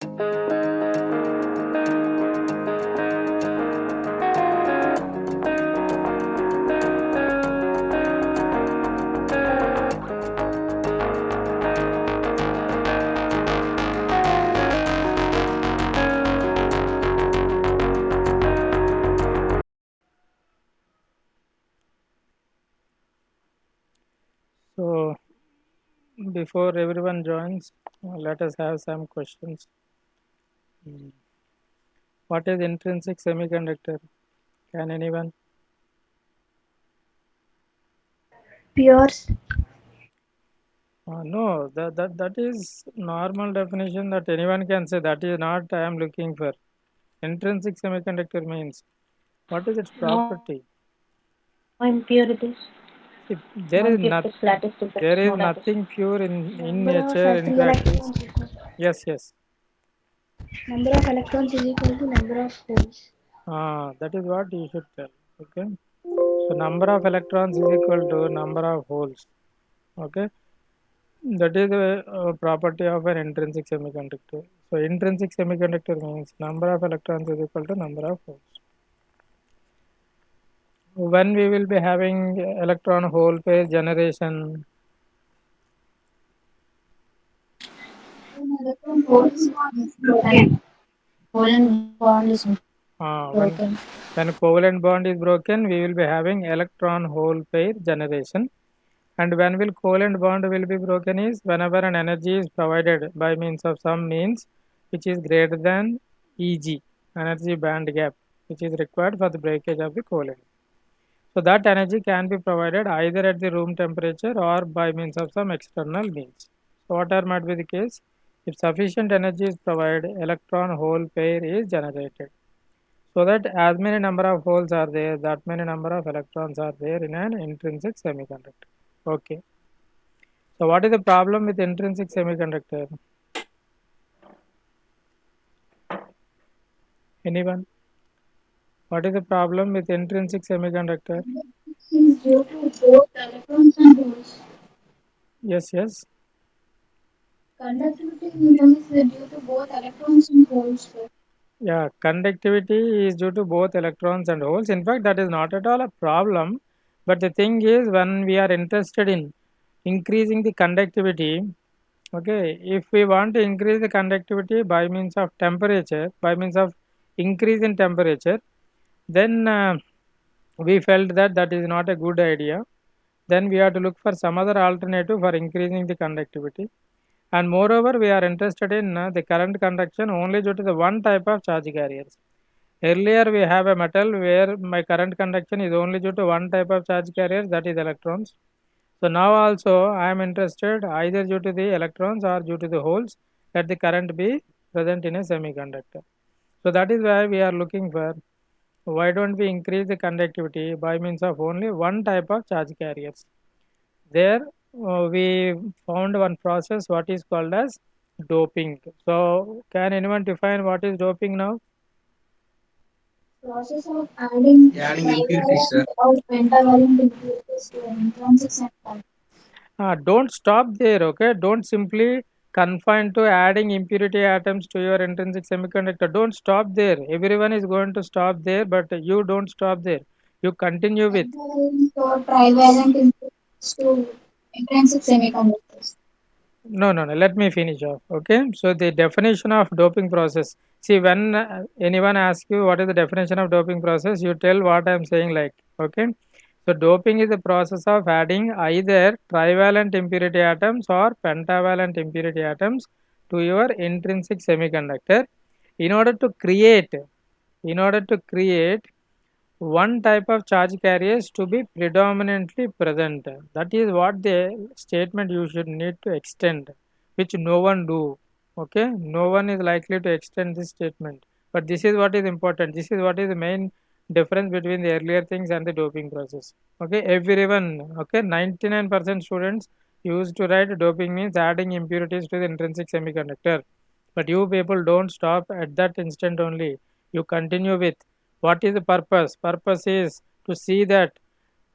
So, before everyone joins, let us have some questions. Mm. What is intrinsic semiconductor? Can anyone? Pure. No, that is normal definition that anyone can say. That is not I am looking for. Intrinsic semiconductor means what is its No property? impurities, See, no impurities, lattice defects, there is no lattice. nothing pure in Number of nature, in free practice. electrons equal Yes, yes. number of electrons is equal to number of holes. That is what you should tell. Okay. So number of electrons is equal to number of holes. Okay. That is the property of an intrinsic semiconductor. So intrinsic semiconductor means number of electrons is equal to number of holes. When we will be having electron hole pair generation, When electron hole is broken, covalent bond is uh, when broken. when covalent bond is broken, we will be having electron hole pair generation. And when will covalent bond will be broken is whenever an energy is provided by means of some means which is greater than Eg, energy band gap, which is required for the breakage of the covalent. So that energy can be provided either at the room temperature or by means of some external means. So whatever might be the case, if sufficient energy is provided, electron hole pair is generated. So that as many number of holes are there, that many number of electrons are there in an intrinsic semiconductor. Okay. So what is the problem with intrinsic semiconductor? Anyone? What is the problem with intrinsic semiconductor? Is due to both electrons and holes. Yes, yes. Conductivity is due to both electrons and holes. Yeah, conductivity is due to both electrons and holes. In fact, that is not at all a problem. But the thing is, when we are interested in increasing the conductivity, okay, if we want to increase the conductivity by means of temperature, by means of increase in temperature, then we felt that that is not a good idea. Then we have to look for some other alternative for increasing the conductivity. And moreover, we are interested in the current conduction only due to the one type of charge carriers. Earlier, we have a metal where my current conduction is only due to one type of charge carrier, that is electrons. So now also I am interested either due to the electrons or due to the holes that the current be present in a semiconductor. So that is why we are looking for why don't we increase the conductivity by means of only one type of charge carriers. There we found one process what is called as doping. So can anyone define what is doping now? Process of adding Adding impurities, trivalent sir. or pentavalent impurities to an intrinsic semiconductor. Don't stop there, okay? Don't simply confine to adding impurity atoms to your intrinsic semiconductor. Don't stop there. Everyone is going to stop there, but you don't stop there. You continue with. Pentavalent or trivalent impurities to intrinsic semiconductors. No, no, no. Let me finish off. Okay. So the definition of doping process. See, when anyone asks you what is the definition of doping process, you tell what I am saying. Like, okay. So doping is the process of adding either trivalent impurity atoms or pentavalent impurity atoms to your intrinsic semiconductor in order to create, in order to create one type of charge carriers to be predominantly present. That is what the statement you should need to extend, which no one do. Okay, no one is likely to extend this statement. But this is what is important. This is what is the main difference between the earlier things and the doping process. Okay, everyone. Okay, 99% students used to write doping means adding impurities to the intrinsic semiconductor. But you people don't stop at that instant only. You continue with what is the purpose? Purpose is to see that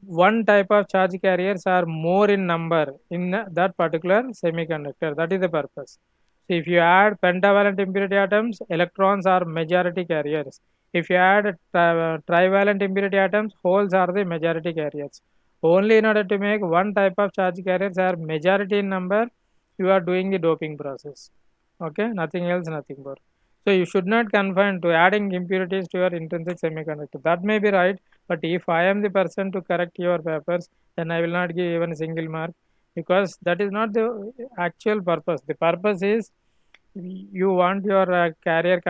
one type of charge carriers are more in number in that particular semiconductor. That is the purpose. So if you add pentavalent impurity atoms, electrons are majority carriers. If you add trivalent impurity atoms, holes are the majority carriers. Only in order to make one type of charge carriers are majority in number, you are doing the doping process. Okay, nothing else, nothing more. So you should not confine to adding impurities to your intrinsic semiconductor. That may be right, but if I am the person to correct your papers, then I will not give even a single mark, because that is not the actual purpose. The purpose is you want your current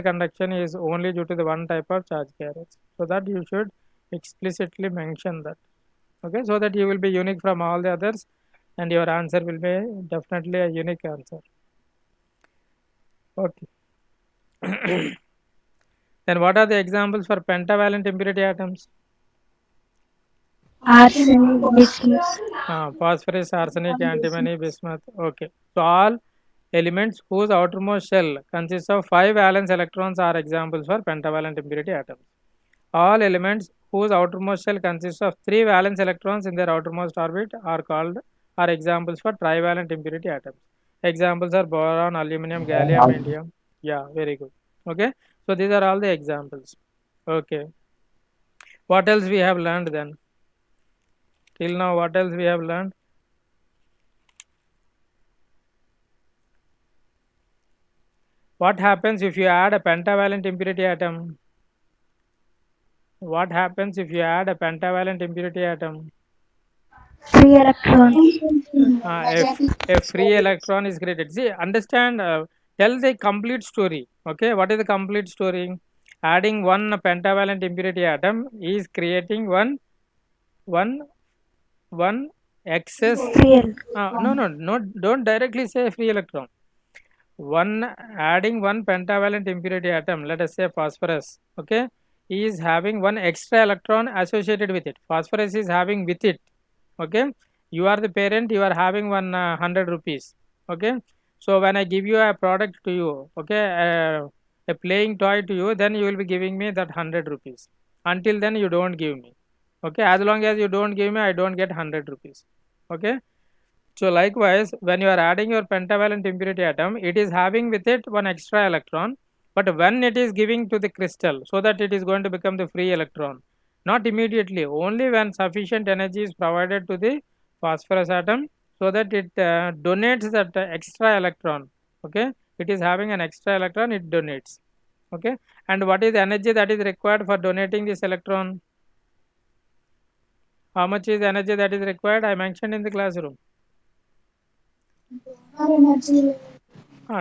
conduction is only due to the one type of charge carriers. So that you should explicitly mention that. Okay, so that you will be unique from all the others, and your answer will be definitely a unique answer. Okay. Then what are the examples for pentavalent impurity atoms? Arsenic, bismuth. Phosphorus, arsenic, antimony, bismuth. Okay. So all elements whose outermost shell consists of 5 valence electrons are examples for pentavalent impurity atoms. All elements whose outermost shell consists of 3 valence electrons in their outermost orbit are examples for trivalent impurity atoms. Examples are boron, aluminum, gallium, indium. Yeah, very good. Okay. So these are all the examples. Okay. What else we have learned then? Till now, what else we have learned? What happens if you add a pentavalent impurity atom? What happens if you add a pentavalent impurity atom? Free electron. A free electron is created. See, understand, tell the complete story. Okay, what is the complete story? Adding one pentavalent impurity atom is creating one, one excess. Free No, don't directly say free electron. Adding one pentavalent impurity atom, let us say phosphorus, okay, is having one extra electron associated with it. Phosphorus is having with it, okay. You are the parent, you are having 100 rupees, okay. So when I give you a product to you, okay, a playing toy to you, then you will be giving me that 100 rupees. Until then, you don't give me, okay. As long as you don't give me, I don't get 100 rupees, okay. So likewise, when you are adding your pentavalent impurity atom, it is having with it one extra electron, but when it is giving to the crystal, so that it is going to become the free electron, not immediately, only when sufficient energy is provided to the phosphorus atom, so that it donates that extra electron, okay. It is having an extra electron, it donates, okay. And what is the energy that is required for donating this electron? How much is the energy that is required? I mentioned in the classroom. energy.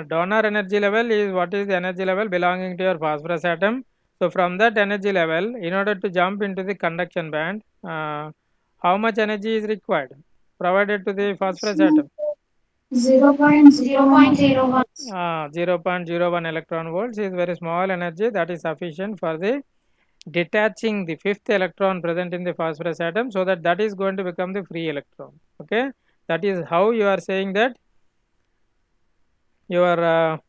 Donor energy level is what is the energy level belonging to your phosphorus atom. So from that energy level, in order to jump into the conduction band, how much energy is required provided to the phosphorus atom? 0.01. 0.01 electron volts is very small energy that is sufficient for the detaching the fifth electron present in the phosphorus atom, so that is going to become the free electron. Okay, that is how you are saying that your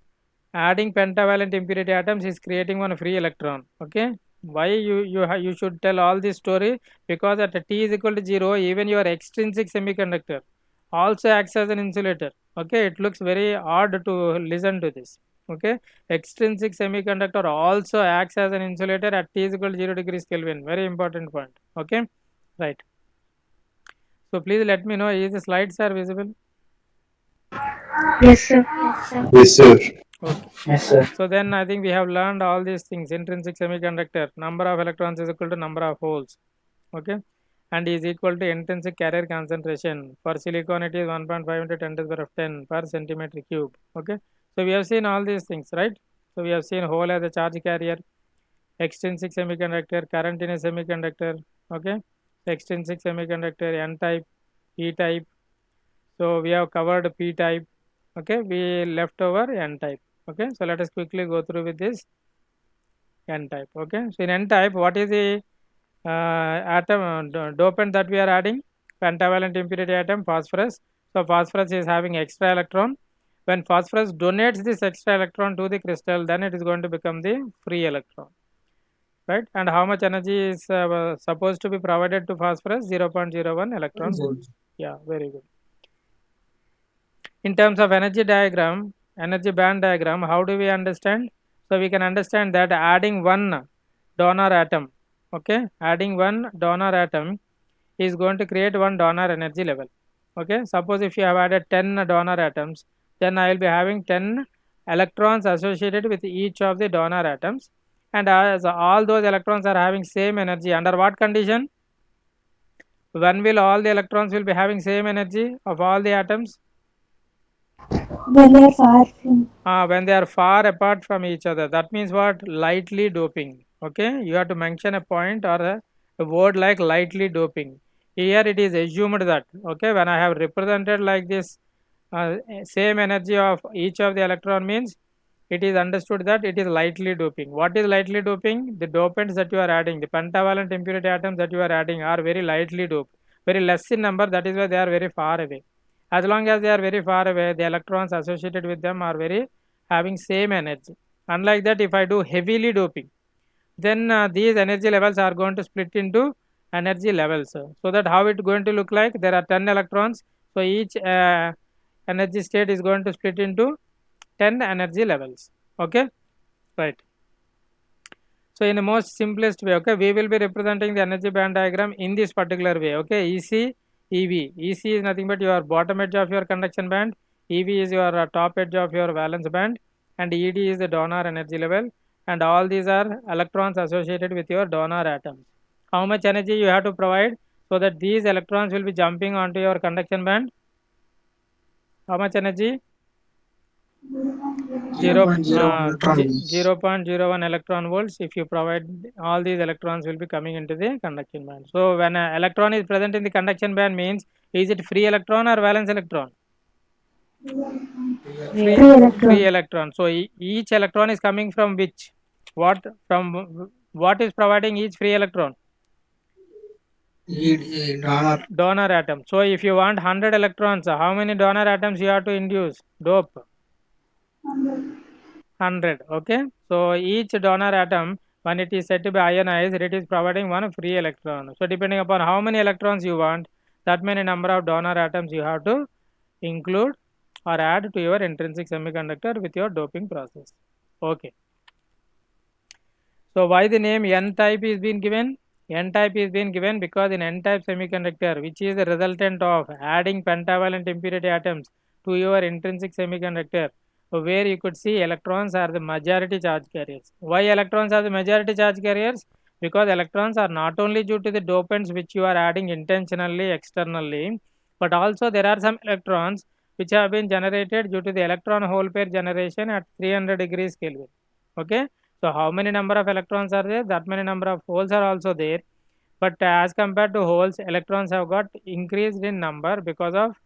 adding pentavalent impurity atoms is creating one free electron. Okay, why you should tell all this story? Because at t is equal to 0, even your extrinsic semiconductor also acts as an insulator. Okay, it looks very odd to listen to this. Okay, extrinsic semiconductor also acts as an insulator at t is equal to 0 degrees Kelvin. Very important point. Okay, right. So please let me know, is the slides are visible? Yes, sir. Yes, sir. Okay. Yes, sir. So then I think we have learned all these things. Intrinsic semiconductor, number of electrons is equal to number of holes. Okay. And is equal to intrinsic carrier concentration. For silicon, it is 1.5 into 10 to the power of 10 per centimeter cube. Okay. So we have seen all these things, right? So we have seen hole as a charge carrier, extrinsic semiconductor, current in a semiconductor. Okay. Extrinsic semiconductor, N type, P type. So we have covered P type. Okay. We left over N type. Okay, so let us quickly go through with this N type. Okay, so in N type, what is the atom dopant that we are adding? Pentavalent impurity atom, phosphorus. So phosphorus is having extra electron. When phosphorus donates this extra electron to the crystal, then it is going to become the free electron, right? And how much energy is supposed to be provided to phosphorus? 0.01 electron volts. Yeah, very good. In terms of energy diagram, energy band diagram, how do we understand? So we can understand that adding one donor atom, okay, adding one donor atom is going to create one donor energy level. Okay, suppose if you have added 10 donor atoms, then I will be having 10 electrons associated with each of the donor atoms, and as all those electrons are having same energy, under what condition? When will all the electrons will be having same energy of all the atoms? When they are far from. When they are far apart from each other. That means what? Lightly doping. Okay, you have to mention a point or a word like lightly doping. Here it is assumed that, okay, when I have represented like this, same energy of each of the electron means it is understood that it is lightly doping. What is lightly doping? The dopants that you are adding, the pentavalent impurity atoms that you are adding are very lightly doped, very less in number. That is why they are very far away. As long as they are very far away, the electrons associated with them are very having same energy. Unlike that, if I do heavily doping, then these energy levels are going to split into energy levels. So that how it going to look like? There are 10 electrons. So each energy state is going to split into 10 energy levels. Okay, right. So in the most simplest way, okay, we will be representing the energy band diagram in this particular way. Okay, EC, EV. EC is nothing but your bottom edge of your conduction band. EV is your top edge of your valence band, and ED is the donor energy level. And all these are electrons associated with your donor atoms. How much energy you have to provide so that these electrons will be jumping onto your conduction band? How much energy? 0, 0.01 electron volts. 0.01 electron volts. If you provide, all these electrons will be coming into the conduction band. So when an electron is present in the conduction band means, is it free electron or valence electron? Free Free electron. electron. So each electron is coming from which? What from what is providing each free electron? Donor Donor atom. So if you want 100 electrons, how many donor atoms you have to induce? Dope. 100. Okay, so each donor atom, when it is said to be ionized, it is providing one free electron. So depending upon how many electrons you want, that many number of donor atoms you have to include or add to your intrinsic semiconductor with your doping process. Okay, so why the name N type is being given? N type is being given because in N type semiconductor, which is the resultant of adding pentavalent impurity atoms to your intrinsic semiconductor, where you could see electrons are the majority charge carriers. Why electrons are the majority charge carriers? Because electrons are not only due to the dopants which you are adding intentionally externally, but also there are some electrons which have been generated due to the electron hole pair generation at 300 degrees Kelvin. Okay, so how many number of electrons are there? That many number of holes are also there. But as compared to holes, electrons have got increased in number because of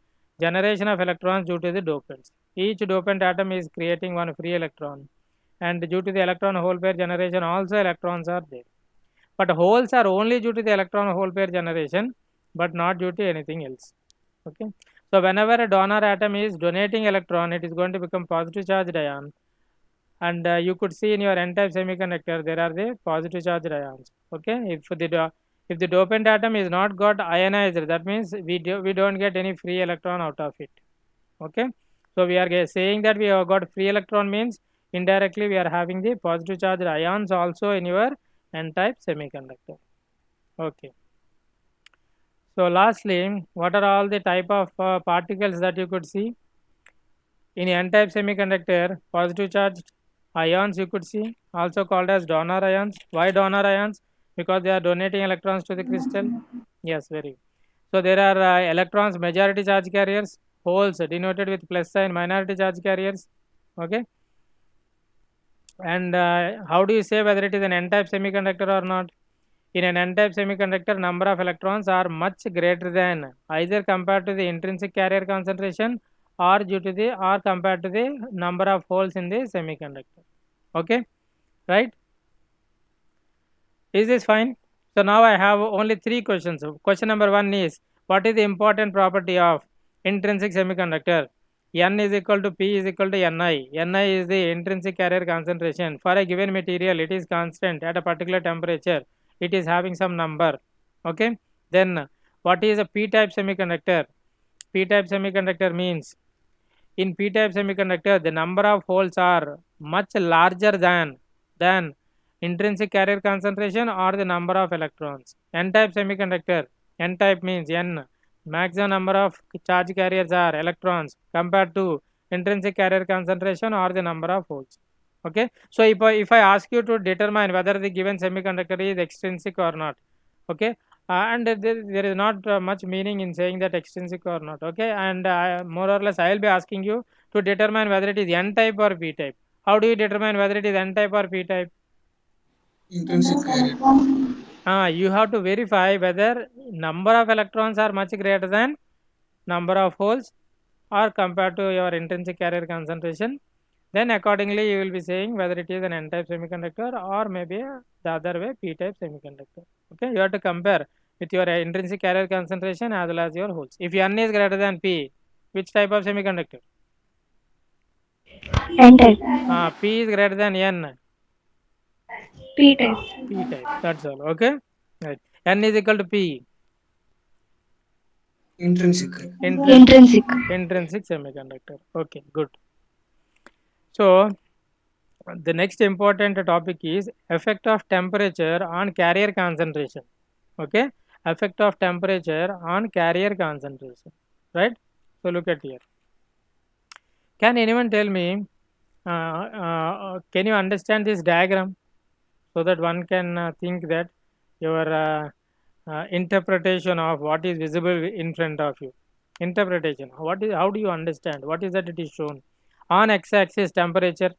generation of electrons due to the dopants. Each dopant atom is creating one free electron. And due to the electron hole pair generation, also electrons are there. But holes are only due to the electron hole pair generation, but not due to anything else. Okay. So whenever a donor atom is donating electron, it is going to become positive charged ion, and you could see in your n-type semiconductor there are the positive charged ions. Okay, if the dopant atom is not got ionized, that means we don't get any free electron out of it. Okay, so we are saying that we have got free electron means indirectly we are having the positive charged ions also in your n-type semiconductor. Okay, so lastly, what are all the type of particles that you could see in n-type semiconductor? Positive charged ions you could see, also called as donor ions. Why donor ions? Because they are donating electrons to the crystal. Yes, very good. So there are electrons majority charge carriers, holes denoted with plus sign minority charge carriers. Okay, and how do you say whether it is an n-type semiconductor or not? In an n-type semiconductor, number of electrons are much greater than either compared to the intrinsic carrier concentration or due to the or compared to the number of holes in the semiconductor. Okay, right? Is this fine? So now I have only three questions. Question number one is, what is the important property of intrinsic semiconductor? N is equal to P is equal to Ni. Ni is the intrinsic carrier concentration. For a given material, it is constant at a particular temperature. It is having some number. Okay. Then what is a P-type semiconductor? P-type semiconductor means in p-type semiconductor, the number of holes are much larger than intrinsic carrier concentration or the number of electrons. N-type semiconductor, N-type means N, maximum number of charge carriers are electrons compared to intrinsic carrier concentration or the number of holes. Okay, so if I ask you to determine whether the given semiconductor is extrinsic or not, okay, and there is not much meaning in saying that extrinsic or not, okay, and more or less I will be asking you to determine whether it is N-type or P-type. How do you determine whether it is N-type or P-type? Intrinsic carrier. You have to verify whether number of electrons are much greater than number of holes or compared to your intrinsic carrier concentration. Then accordingly you will be saying whether it is an N-type semiconductor or maybe the other way P-type semiconductor. Okay, you have to compare with your intrinsic carrier concentration as well as your holes. If N is greater than P, which type of semiconductor? N-type. P is greater than N, P-type. P-type. That's all. Okay, right. N is equal to P. Intrinsic. Intrinsic semiconductor. Okay, good. So the next important topic is effect of temperature on carrier concentration. Okay, effect of temperature on carrier concentration, right? So look at here. Can anyone tell me, can you understand this diagram so that one can think that your interpretation of what is visible in front of you? Interpretation. How do you understand? What is that it is shown? On x-axis temperature,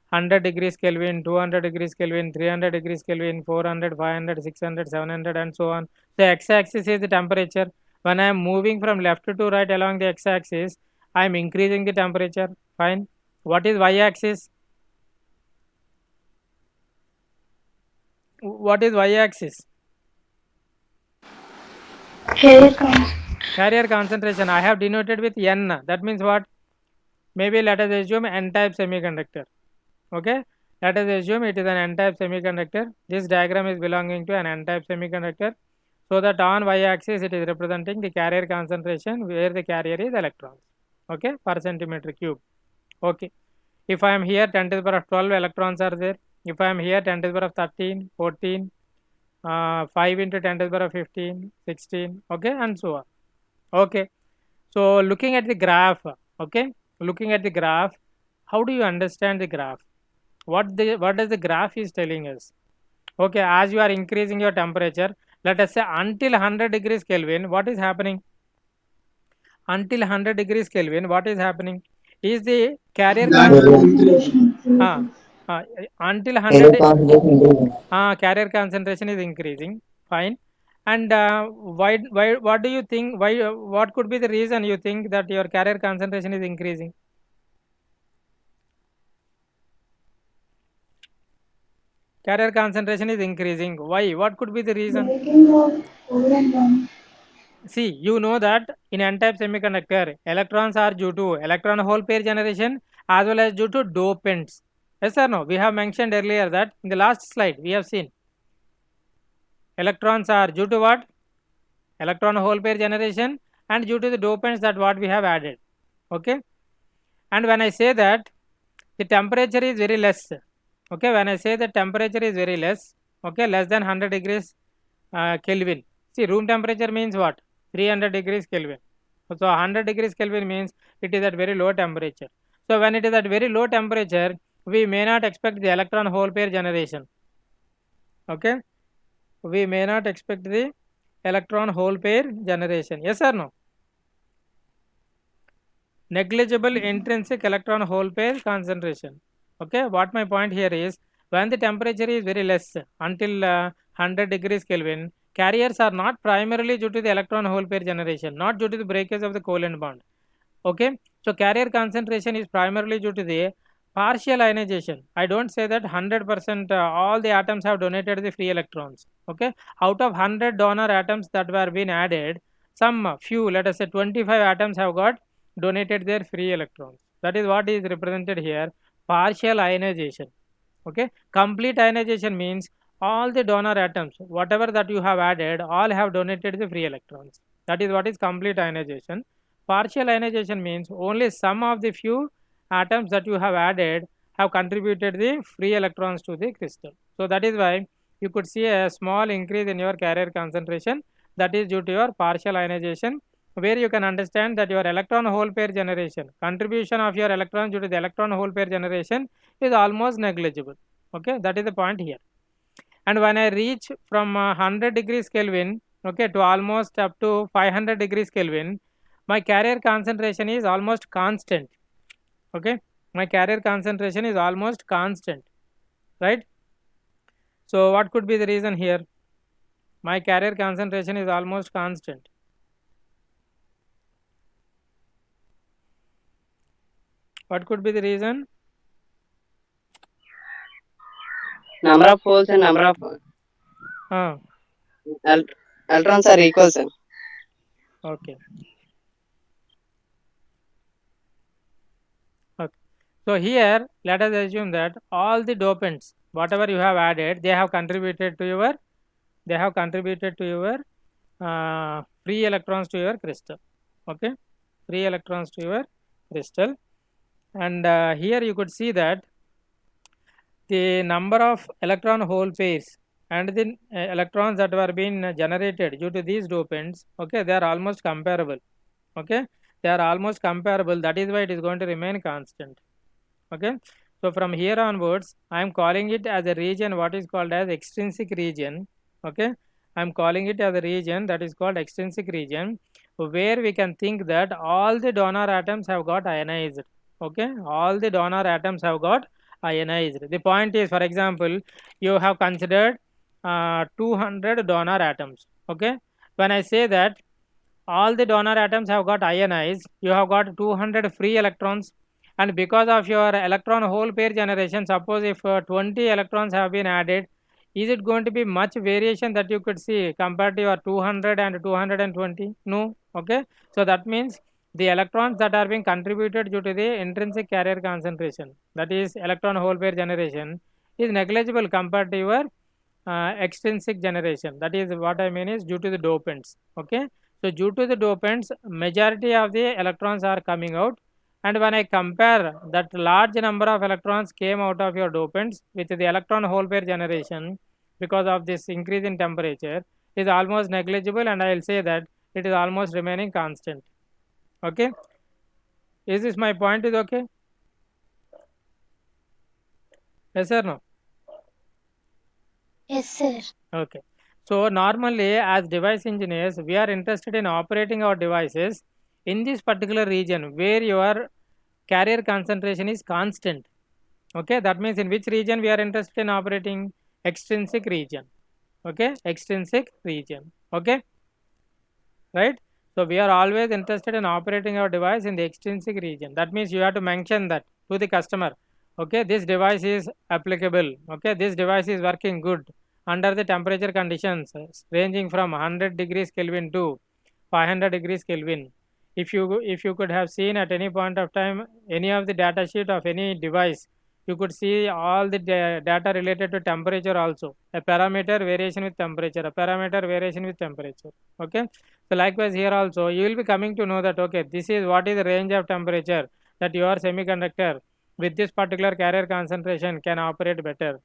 100 degrees Kelvin, 200 degrees Kelvin, 300 degrees Kelvin, 400, 500, 600, 700 and so on. The x-axis is the temperature. When I am moving from left to right along the x-axis, I am increasing the temperature. Fine. What is y-axis? What is y-axis? Carrier concentration. I have denoted with N. That means what? Maybe let us assume N-type semiconductor. Okay, let us assume it is an N-type semiconductor. This diagram is belonging to an N-type semiconductor. So that on y-axis it is representing the carrier concentration where the carrier is electrons. Okay, per centimeter cube. Okay, if I am here 10 to the power of 12 electrons are there. If I am here 10 to the power of 13, 14, 5 into 10 to the power of 15, 16, okay, and so on. Okay, so looking at the graph, okay, looking at the graph, how do you understand the graph? What does the graph is telling us? Okay, as you are increasing your temperature, let us say until 100 degrees Kelvin, what is happening? Until 100 degrees Kelvin, what is happening? Is the carrier until 100 carrier concentration is increasing. Fine. And why what do you think, why what could be the reason you think that your carrier concentration is increasing? Carrier concentration is increasing. Why? What could be the reason? See, you know that in N-type semiconductor, electrons are due to electron hole pair generation as well as due to dopants. Yes or no? We have mentioned earlier that in the last slide we have seen electrons are due to what? Electron hole pair generation and due to the dopants that what we have added. Okay. And when I say that the temperature is very less, okay, when I say the temperature is very less, okay, less than 100 degrees Kelvin. See, room temperature means what? 300 degrees Kelvin. So 100 degrees Kelvin means it is at very low temperature. So when it is at very low temperature, we may not expect the electron hole pair generation. Okay, we may not expect the electron hole pair generation. Yes or no? Negligible intrinsic electron hole pair concentration. Okay, what my point here is, when the temperature is very less until 100 degrees Kelvin, carriers are not primarily due to the electron hole pair generation, not due to the breakage of the covalent bond. Okay, so carrier concentration is primarily due to the partial ionization. I don't say that 100% all the atoms have donated the free electrons. Okay, out of 100 donor atoms that were being added, some few, let us say 25 atoms have got donated their free electrons. That is what is represented here, partial ionization. Okay, complete ionization means all the donor atoms, whatever that you have added, all have donated the free electrons. That is what is complete ionization. Partial ionization means only some of the few atoms that you have added have contributed the free electrons to the crystal. So that is why you could see a small increase in your carrier concentration, that is due to your partial ionization, where you can understand that your electron hole pair generation, contribution of your electrons due to the electron hole pair generation is almost negligible. Okay, that is the point here. And when I reach from 100 degrees Kelvin, okay, to almost up to 500 degrees Kelvin, my carrier concentration is almost constant. Okay, my carrier concentration is almost constant, right? So what could be the reason here? My carrier concentration is almost constant. What could be the reason? Number of holes and number of electrons are equal, sir. Okay. Okay. So here, let us assume that all the dopants, whatever you have added, they have contributed to your free electrons to your crystal. Okay, free electrons to your crystal. And here you could see that the number of electron hole pairs and the electrons that were being generated due to these dopants, okay, they are almost comparable. Okay, they are almost comparable. That is why it is going to remain constant. Okay, so from here onwards, I am calling it as a region what is called as extrinsic region. Okay, I am calling it as a region that is called extrinsic region, where we can think that all the donor atoms have got ionized. Okay, all the donor atoms have got ionized. The point is, for example, you have considered 200 donor atoms. Okay, when I say that all the donor atoms have got ionized, you have got 200 free electrons, and because of your electron hole pair generation, suppose if 20 electrons have been added, is it going to be much variation that you could see compared to your 200 and 220? No. Okay, so that means the electrons that are being contributed due to the intrinsic carrier concentration, that is electron hole pair generation, is negligible compared to your extrinsic generation. That is what I mean is due to the dopants. Okay, so due to the dopants, majority of the electrons are coming out, and when I compare that large number of electrons came out of your dopants with the electron hole pair generation, because of this increase in temperature, is almost negligible, and I will say that it is almost remaining constant. Okay, is this my point is okay? Yes or no? Yes, sir. Okay. So normally as device engineers, we are interested in operating our devices in this particular region where your carrier concentration is constant. Okay, that means in which region we are interested in operating? Extrinsic region. Okay, extrinsic region. Okay, right? So we are always interested in operating our device in the extrinsic region. That means you have to mention that to the customer. Okay, this device is applicable. Okay, this device is working good under the temperature conditions ranging from 100 degrees Kelvin to 500 degrees Kelvin. If you could have seen at any point of time any of the data sheet of any device, you could see all the data related to temperature also. A parameter variation with temperature, a parameter variation with temperature. Okay, so likewise here also you will be coming to know that okay, this is what is the range of temperature that your semiconductor with this particular carrier concentration can operate better.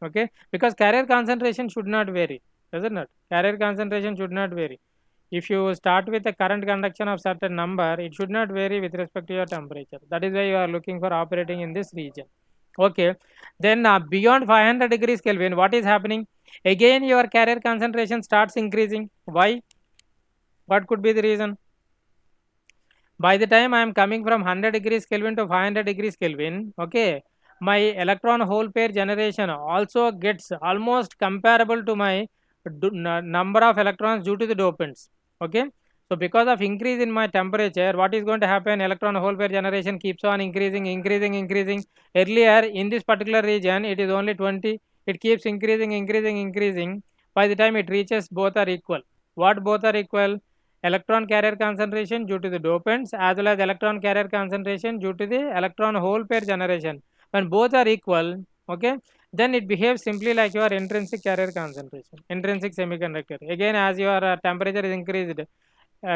Okay, because carrier concentration should not vary, does it not? Carrier concentration should not vary. If you start with a current conduction of certain number, it should not vary with respect to your temperature. That is why you are looking for operating in this region. Okay, then beyond 500 degrees Kelvin, what is happening? Again your carrier concentration starts increasing. Why? What could be the reason? By the time I am coming from 100 degrees Kelvin to 500 degrees Kelvin, okay, my electron hole pair generation also gets almost comparable to my number of electrons due to the dopants. Okay, so because of increase in my temperature, what is going to happen? Electron hole pair generation keeps on increasing. Earlier in this particular region, it is only 20. It keeps increasing. By the time it reaches, both are equal. What both are equal? Electron carrier concentration due to the dopants as well as electron carrier concentration due to the electron hole pair generation. When both are equal, okay, then it behaves simply like your intrinsic carrier concentration, intrinsic semiconductor. Again, as your temperature is increased,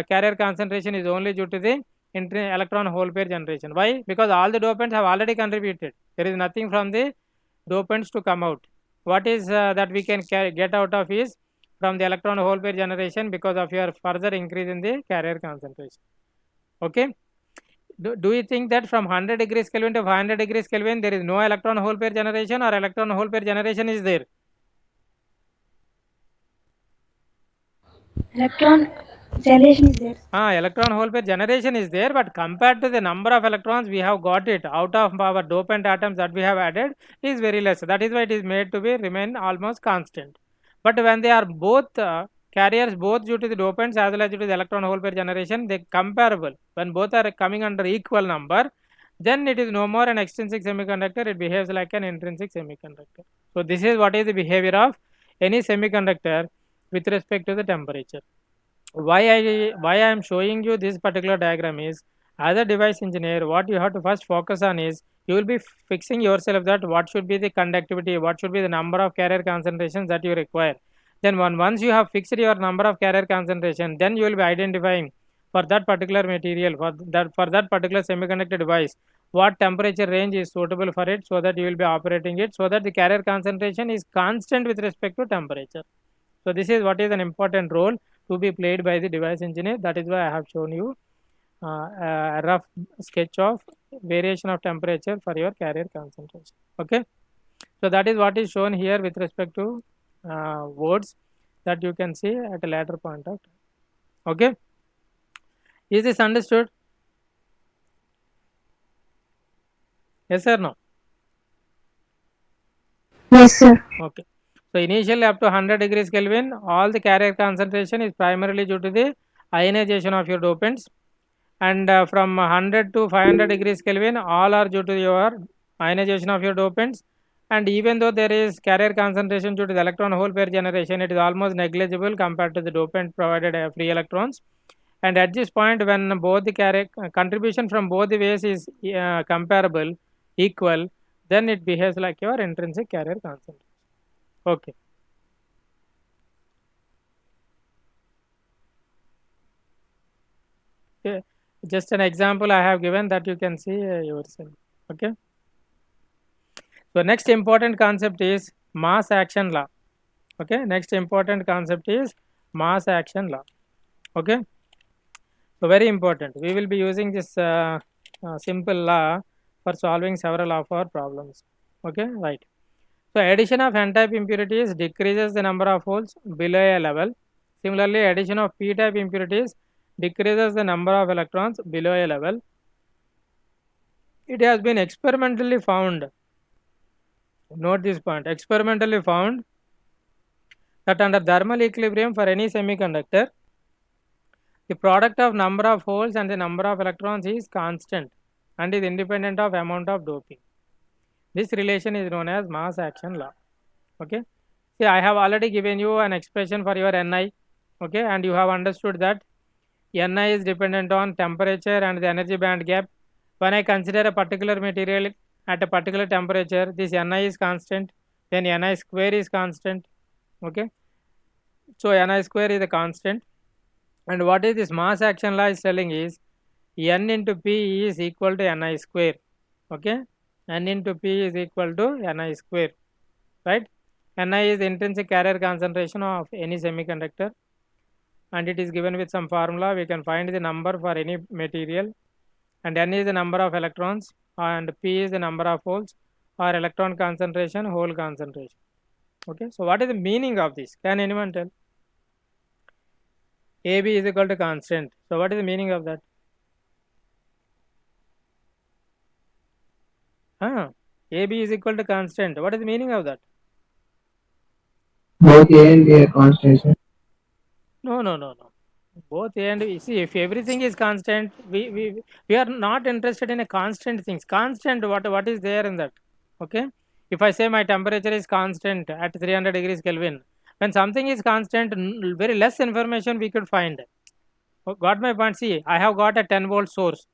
carrier concentration is only due to the electron hole pair generation. Why? Because all the dopants have already contributed. There is nothing from the dopants to come out. What is that we can get out of is from the electron hole pair generation because of your further increase in the carrier concentration. Okay. Do you think that from 100 degrees Kelvin to 500 degrees Kelvin there is no electron hole pair generation, or electron hole pair generation is there? Electron generation is there. Electron hole pair generation is there, but compared to the number of electrons we have got it out of our dopant atoms that we have added is very less. That is why it is made to be remain almost constant. But when they are both carriers, both due to the dopants as well as due to the electron hole pair generation, they comparable. When both are coming under equal number, then it is no more an extrinsic semiconductor, it behaves like an intrinsic semiconductor. So this is what is the behavior of any semiconductor with respect to the temperature. Why I am showing you this particular diagram is, as a device engineer, what you have to first focus on is you will be fixing yourself that what should be the conductivity, what should be the number of carrier concentrations that you require. Then once you have fixed your number of carrier concentration, then you will be identifying for that particular material, for that particular semiconductor device, what temperature range is suitable for it, so that you will be operating it, so that the carrier concentration is constant with respect to temperature. So this is what is an important role to be played by the device engineer. That is why I have shown you a rough sketch of variation of temperature for your carrier concentration. Okay, so that is what is shown here with respect to words that you can see at a later point of time. Okay, is this understood? Yes or no? Yes, sir. Okay. So initially up to 100 degrees Kelvin, all the carrier concentration is primarily due to the ionization of your dopants, and from 100 to 500 degrees Kelvin, all are due to your ionization of your dopants. And even though there is carrier concentration due to the electron hole pair generation, it is almost negligible compared to the dopant provided free electrons. And at this point, when both the carrier contribution from both the ways is comparable, equal, then it behaves like your intrinsic carrier concentration. Okay. Okay. Just an example I have given that you can see yourself. Okay. So next important concept is mass action law. Okay. Next important concept is mass action law. Okay. So very important. We will be using this simple law for solving several of our problems. Okay. Right. So addition of n-type impurities decreases the number of holes below a level. Similarly, addition of p-type impurities decreases the number of electrons below a level. It has been experimentally found, note this point, experimentally found that under thermal equilibrium for any semiconductor, the product of number of holes and the number of electrons is constant and is independent of amount of doping. This relation is known as mass action law. Okay. See, I have already given you an expression for your Ni. Okay, and you have understood that Ni is dependent on temperature and the energy band gap. When I consider a particular material at a particular temperature, this Ni is constant, then Ni square is constant. Okay, so Ni square is a constant. And what is this mass action law is telling is N into P is equal to Ni square. Okay, N into P is equal to Ni square, right? Ni is the intrinsic carrier concentration of any semiconductor, and it is given with some formula. We can find the number for any material, and N is the number of electrons and P is the number of holes or electron concentration, hole concentration. Okay, so what is the meaning of this? Can anyone tell? AB is equal to constant. So what is the meaning of that? AB is equal to constant. What is the meaning of that? Both A and B are constant, sir. No. Both A and B. See, if everything is constant, we are not interested in a constant things. Constant, what is there in that? Okay. If I say my temperature is constant at 300 degrees Kelvin, when something is constant, very less information we could find. Got my point? See, I have got a 10-volt source.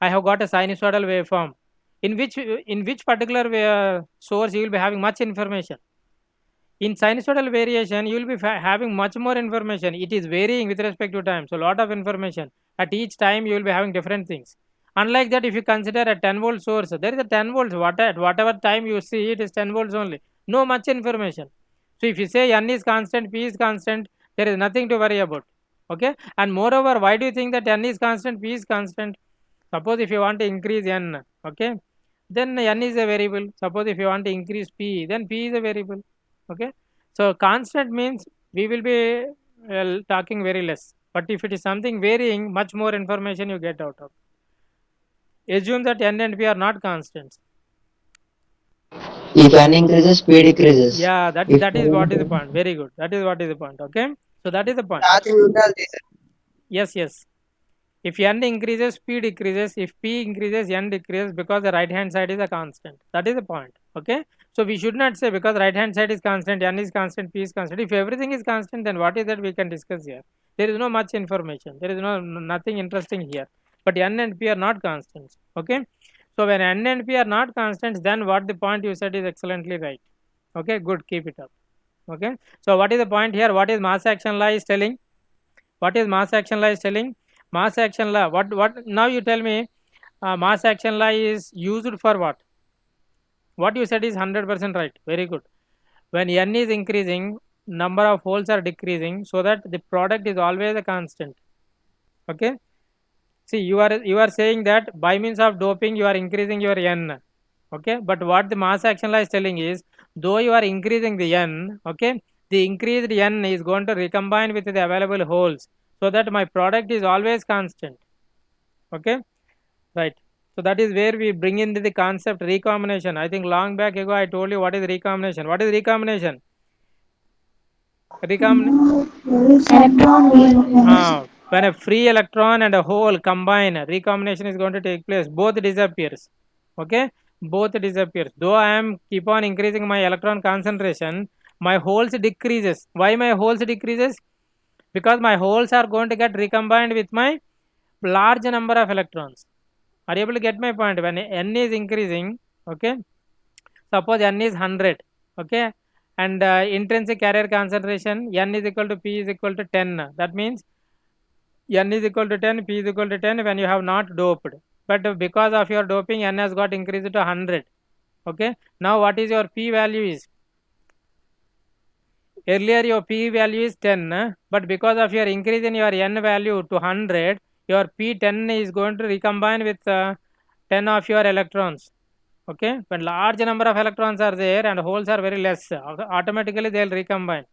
I have got a sinusoidal waveform. In which particular source you will be having much information. In sinusoidal variation, you will be having much more information. It is varying with respect to time. So, lot of information. At each time, you will be having different things. Unlike that, if you consider a 10 volt source, there is a 10 volts. At whatever time you see, it is 10 volts only. No much information. So, if you say N is constant, P is constant, there is nothing to worry about. Okay. And moreover, why do you think that N is constant, P is constant? Suppose if you want to increase N, okay, then N is a variable. Suppose if you want to increase P, then P is a variable. Okay. So, constant means we will be talking very less. But if it is something varying, much more information you get out of. Assume that N and P are not constants. If n increases, p decreases. Yeah, that If is n what is the point. Very good. That is what is the point. Okay. So, that is the point. Yes, yes. If n increases, p decreases. If p increases, n decreases because the right hand side is a constant. That is the point. Okay. So, we should not say because right hand side is constant, n is constant, p is constant. If everything is constant, then what is that we can discuss here? There is no much information. There is nothing interesting here. But n and p are not constants. Okay. So, when n and p are not constants, then what the point you said is excellently right. Okay. Good. Keep it up. Okay. So, what is the point here? What is mass action law is telling? What is mass action law is telling? Mass action law, what now you tell me, mass action law is used for what? What you said is 100% right. Very good. When n is increasing, number of holes are decreasing, so that the product is always a constant. Okay. See, you are saying that by means of doping you are increasing your n. Okay. But what the mass action law is telling is, though you are increasing the n, okay, the increased n is going to recombine with the available holes, so that my product is always constant. Okay, right. So that is where we bring in the concept recombination. I think long back ago I told you what is recombination. What is recombination? When a free electron and a hole combine, recombination is going to take place. Both disappears. Okay, both disappears. Though I am keep on increasing my electron concentration, my holes decreases. Why my holes decreases? Because my holes are going to get recombined with my large number of electrons. Are you able to get my point? When n is increasing, okay, suppose n is 100, okay, and intrinsic carrier concentration n is equal to p is equal to 10. That means n is equal to 10, p is equal to 10 when you have not doped. But because of your doping, n has got increased to 100. Okay. Now what is your p value is? Earlier your p value is 10, but because of your increase in your n value to 100, your p10 is going to recombine with 10 of your electrons. Okay. When large number of electrons are there and holes are very less, automatically they will recombine.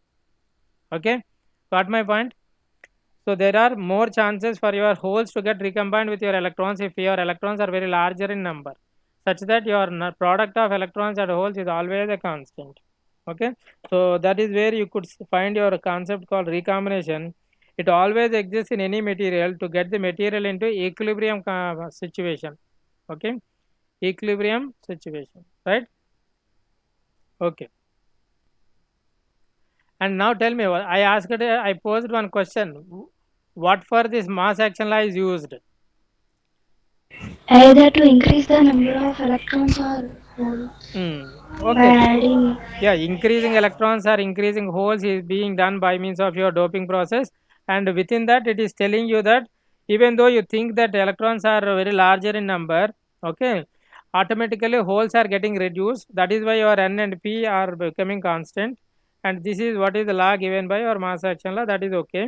Okay. Got my point? So there are more chances for your holes to get recombined with your electrons if your electrons are very larger in number, such that your product of electrons and holes is always a constant. Okay. So that is where you could find your concept called recombination. It always exists in any material to get the material into equilibrium situation. Okay. Equilibrium situation, right? Okay. And now tell me, I posed one question. What for this mass action law is used? Either to increase the number of electrons or holes by Okay. adding. Yeah, increasing electrons or increasing holes is being done by means of your doping process, and within that it is telling you that even though you think that electrons are very larger in number, okay, automatically holes are getting reduced. That is why your n and p are becoming constant, and this is what is the law given by your mass action law. That is okay.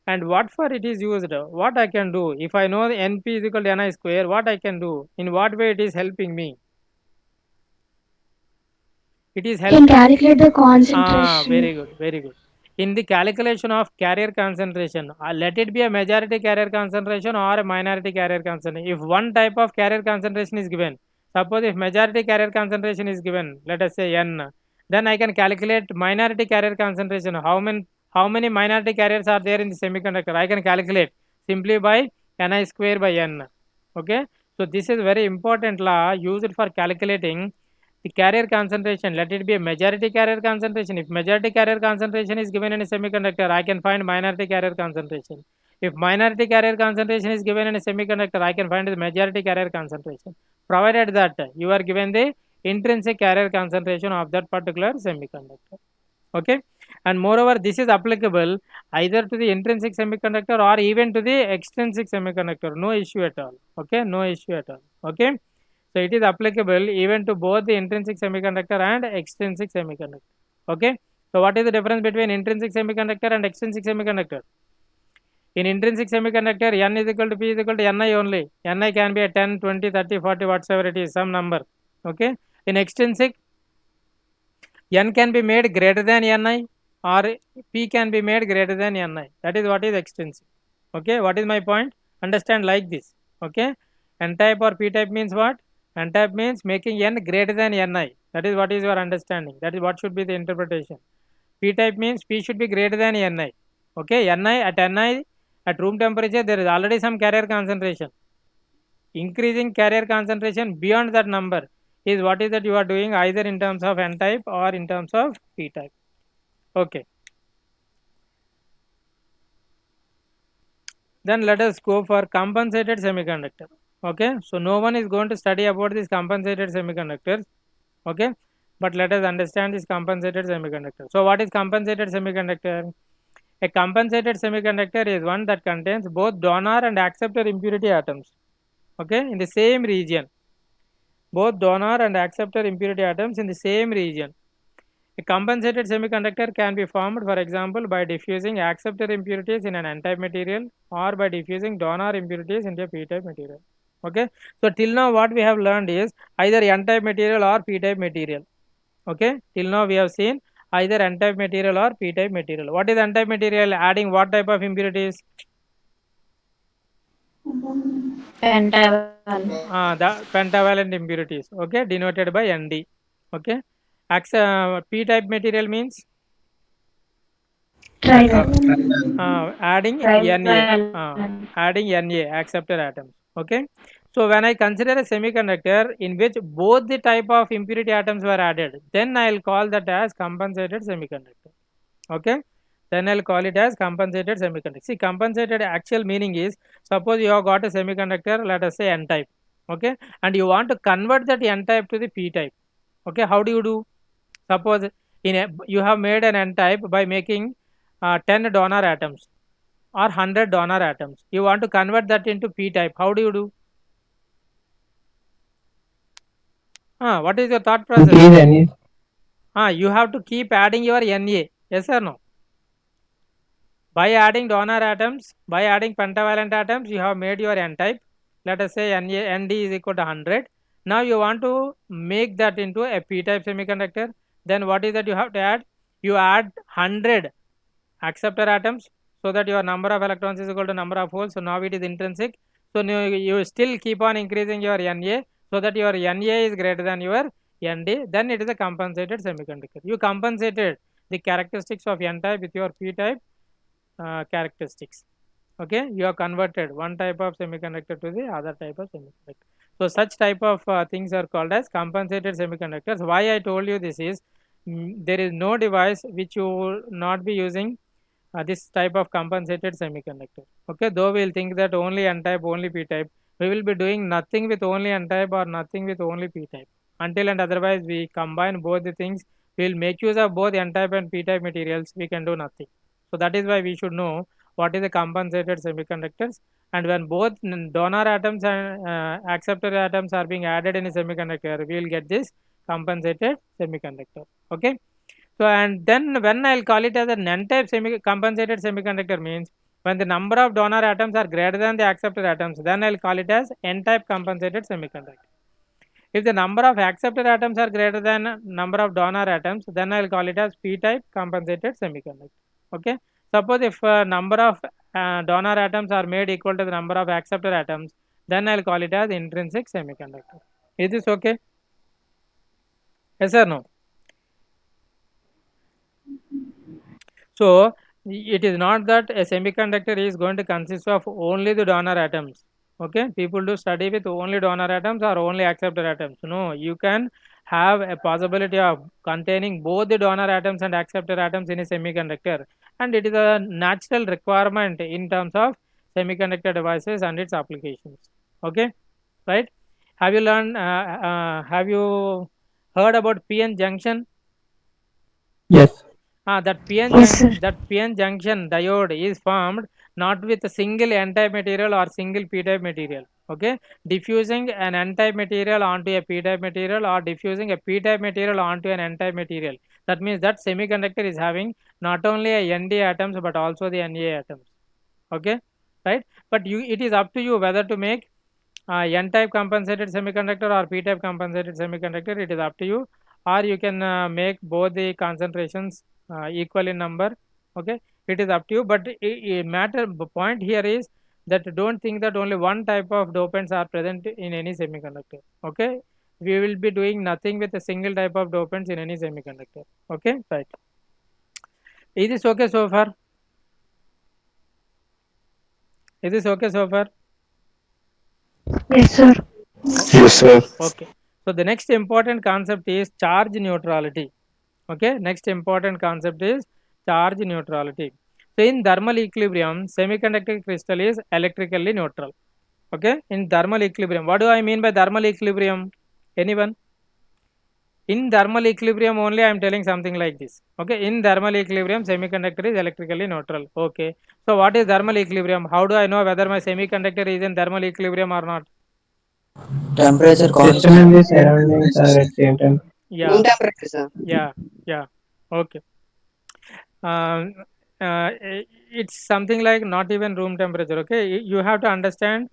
And what for it is used? What I can do if I know the np is equal to ni square? What I can do? In what way it is helping me? It is Can helping. calculate the concentration. Very good, very good. In the calculation of carrier concentration, let it be a majority carrier concentration or a minority carrier concentration. If one type of carrier concentration is given, suppose if majority carrier concentration is given, let us say n, then I can calculate minority carrier concentration. How many minority carriers are there in the semiconductor? I can calculate simply by ni square by n. Okay. So this is very important law used for calculating the carrier concentration. Let it be a majority carrier concentration. If majority carrier concentration is given in a semiconductor, I can find minority carrier concentration. If minority carrier concentration is given in a semiconductor, I can find the majority carrier concentration, provided that you are given the intrinsic carrier concentration of that particular semiconductor. Okay, and moreover this is applicable either to the intrinsic semiconductor or even to the extrinsic semiconductor, no issue at all. Okay, no issue at all. Okay, so it is applicable even to both the intrinsic semiconductor and extrinsic semiconductor. Okay, so what is the difference between intrinsic semiconductor and extrinsic semiconductor? In intrinsic semiconductor, n is equal to p is equal to ni only. Ni can be a 10, 20, 30, 40, whatsoever it is, some number. Okay, in extrinsic, n can be made greater than ni or p can be made greater than ni. That is what is extrinsic. Okay, what is my point? Understand like this. Okay, n type or p type means what? N type means making n greater than ni. That is what is your understanding. That is what should be the interpretation. P type means p should be greater than ni. Okay, ni at room temperature there is already some carrier concentration. Increasing carrier concentration beyond that number is what is that you are doing either in terms of n type or in terms of p type. Okay, then let us go for compensated semiconductor. Okay, so no one is going to study about this compensated semiconductors. Okay, but let us understand this compensated semiconductor. So what is compensated semiconductor? A compensated semiconductor is one that contains both donor and acceptor impurity atoms. Okay, in the same region, both donor and acceptor impurity atoms in the same region. A compensated semiconductor can be formed, for example, by diffusing acceptor impurities in an n-type material or by diffusing donor impurities into a p-type material. Okay, so till now what we have learned is either n-type material or p-type material. Okay, till now we have seen either n-type material or p-type material. What is n-type material? Adding what type of impurities? Pentavalent. The pentavalent impurities. Okay, denoted by Nd. Okay, p-type material means Trivalent. adding Na, Trivalent. adding Na acceptor atoms. Okay, so when I consider a semiconductor in which both the type of impurity atoms were added, then I will call that as compensated semiconductor. Okay, then I'll call it as compensated semiconductor. See, compensated actual meaning is, suppose you have got a semiconductor, let us say n type. Okay, and you want to convert that n type to the p type. Okay, how do you do? Suppose you have made an n type by making 10 donor atoms or 100 donor atoms. You want to convert that into p type. How do you do? What is your thought process? Increase any. You have to keep adding your Na. Yes or no? By adding donor atoms, by adding pentavalent atoms, you have made your n type. Let us say Nd is equal to 100. Now you want to make that into a p-type semiconductor. Then what is that you have to add? You add 100 acceptor atoms so that your number of electrons is equal to number of holes. So now it is intrinsic. So now you still keep on increasing your Na so that your Na is greater than your Nd. Then it is a compensated semiconductor. You compensated the characteristics of n type with your p-type characteristics. Okay, you have converted one type of semiconductor to the other type of semiconductor. So such type of things are called as compensated semiconductors. Why I told you this is, there is no device which you will not be using this type of compensated semiconductor. Okay, though we will think that only n type, only p type, we will be doing nothing with only n type or nothing with only p type. Until and otherwise we combine both the things, we will make use of both n type and p type materials, we can do nothing. So that is why we should know what is the compensated semiconductors, and when both donor atoms and acceptor atoms are being added in a semiconductor, we will get this compensated semiconductor. Okay, so and then when I'll call it as an n-type compensated semiconductor means when the number of donor atoms are greater than the acceptor atoms, then I'll call it as n-type compensated semiconductor. If the number of acceptor atoms are greater than number of donor atoms, then I'll call it as p-type compensated semiconductor. Okay, suppose if number of donor atoms are made equal to the number of acceptor atoms, then I'll call it as intrinsic semiconductor. Is this okay? Yes or no? So it is not that a semiconductor is going to consist of only the donor atoms. Okay, people do study with only donor atoms or only acceptor atoms. No, you can have a possibility of containing both the donor atoms and acceptor atoms in a semiconductor, and it is a natural requirement in terms of semiconductor devices and its applications. Okay, right? Have you learned? Have you heard about PN junction? Yes. Yes, sir. that PN junction diode is formed not with a single n-type material or single p-type material. Okay, diffusing an n-type material onto a p-type material or diffusing a p-type material onto an n-type material. That means that semiconductor is having not only a Nd atoms but also the Na atoms. Okay, right? But it is up to you whether to make n-type compensated semiconductor or p-type compensated semiconductor. It is up to you, or you can make both the concentrations equal in number. Okay, it is up to you, but the point here is that don't think that only one type of dopants are present in any semiconductor. Okay, we will be doing nothing with a single type of dopants in any semiconductor. Okay, right? Is this okay so far? Is this okay so far? Yes, sir. Yes, sir. Okay, so the next important concept is charge neutrality. Okay, next important concept is charge neutrality. So in thermal equilibrium, semiconductor crystal is electrically neutral. Okay, in thermal equilibrium, what do I mean by thermal equilibrium? Anyone? In thermal equilibrium only I am telling something like this. Okay, in thermal equilibrium, semiconductor is electrically neutral. Okay, so what is thermal equilibrium? How do I know whether my semiconductor is in thermal equilibrium or not? Temperature System constant. and the surroundings are at same time. Yeah, Temperature, sir. yeah. Okay. Um, it's something like not even room temperature. Okay, you have to understand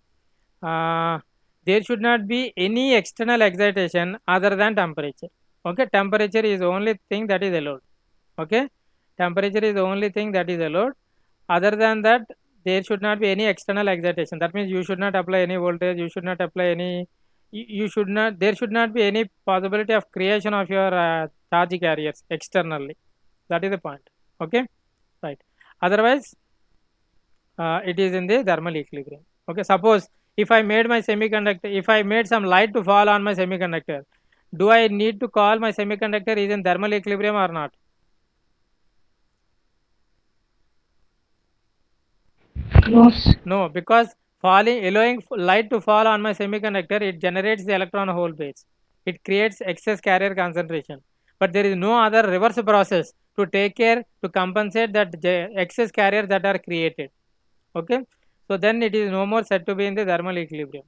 there should not be any external excitation other than temperature. Okay, temperature is the only thing that is allowed. Okay, temperature is the only thing that is allowed. Other than that, there should not be any external excitation. That means you should not apply any voltage, you should not apply any, you should not, there should not be any possibility of creation of your charge carriers externally. That is the point. Okay, right? Otherwise it is in the thermal equilibrium. Okay, suppose if I made my semiconductor, if I made some light to fall on my semiconductor, do I need to call my semiconductor is in thermal equilibrium or not? No, No, because allowing light to fall on my semiconductor, it generates the electron hole pair. It creates excess carrier concentration, but there is no other reverse process to take care to compensate that excess carrier that are created. Okay, so then it is no more said to be in the thermal equilibrium,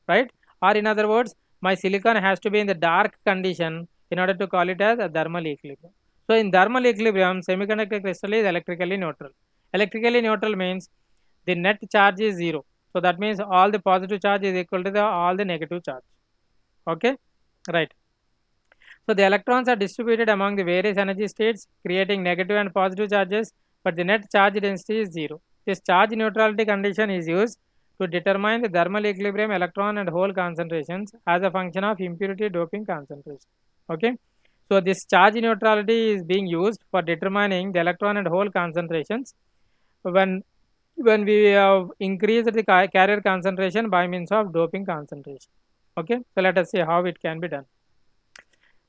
right? Or in other words, my silicon has to be in the dark condition in order to call it as a thermal equilibrium. So in thermal equilibrium, semiconductor crystal is electrically neutral. Electrically neutral means the net charge is zero. So that means all the positive charge is equal to all the negative charge. Okay, right? So the electrons are distributed among the various energy states, creating negative and positive charges, but the net charge density is zero. This charge neutrality condition is used to determine the thermal equilibrium electron and hole concentrations as a function of impurity doping concentration. Okay, so this charge neutrality is being used for determining the electron and hole concentrations when we have increased the carrier concentration by means of doping concentration. Okay, so let us see how it can be done.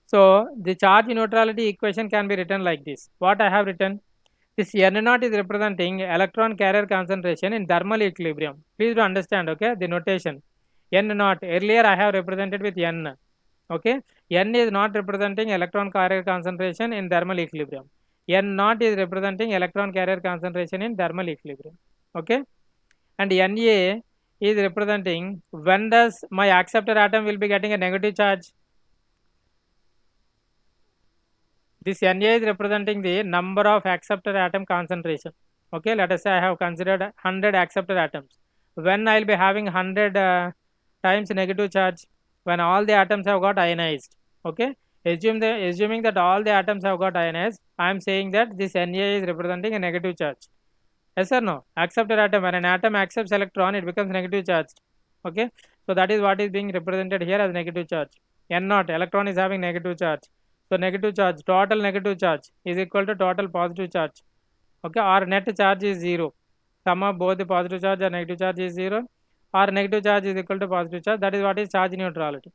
So the charge neutrality equation can be written like this. What I have written, this N naught is representing electron carrier concentration in thermal equilibrium. Please do understand, okay, the notation. N naught, earlier I have represented with N. Okay, N is not representing electron carrier concentration in thermal equilibrium. N naught is representing electron carrier concentration in thermal equilibrium. Okay, and Na is representing when does my acceptor atom will be getting a negative charge. This Na is representing the number of acceptor atom concentration. Okay, let us say I have considered 100 acceptor atoms. When I will be having 100 times negative charge, when all the atoms have got ionized. Okay, assuming that all the atoms have got ionized, I am saying that this Na is representing a negative charge. Yes or no? Acceptor atom, when an atom accepts electron, it becomes negative charged. Okay, so that is what is being represented here as negative charge. N naught, electron is having negative charge. So negative charge, total negative charge is equal to total positive charge. Okay, or net charge is zero. Sum of both the positive charge and negative charge is zero, or negative charge is equal to positive charge. That is what is charge neutrality.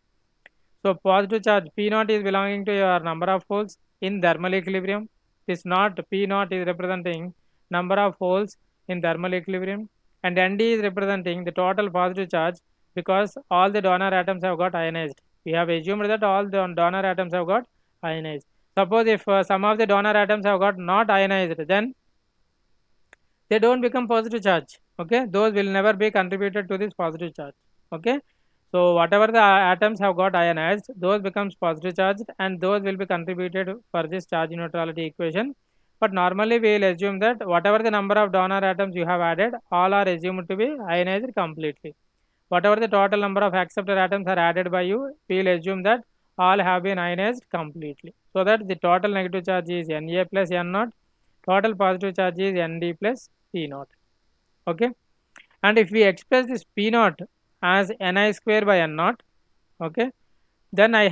So positive charge P naught is belonging to your number of holes in thermal equilibrium. This naught P naught is representing number of holes in thermal equilibrium, and Nd is representing the total positive charge because all the donor atoms have got ionized. We have assumed that all the donor atoms have got ionized. Suppose if some of the donor atoms have got not ionized, then they don't become positive charge. Okay, those will never be contributed to this positive charge. Okay, so whatever the atoms have got ionized, those becomes positive charged, and those will be contributed for this charge neutrality equation. But normally we will assume that whatever the number of donor atoms you have added, all are assumed to be ionized completely. Whatever the total number of acceptor atoms are added by you, we will assume that all have been ionized completely. So that the total negative charge is Na plus N0, total positive charge is Nd plus P0. Okay, and if we express this P0 as Ni square by N0, okay, then I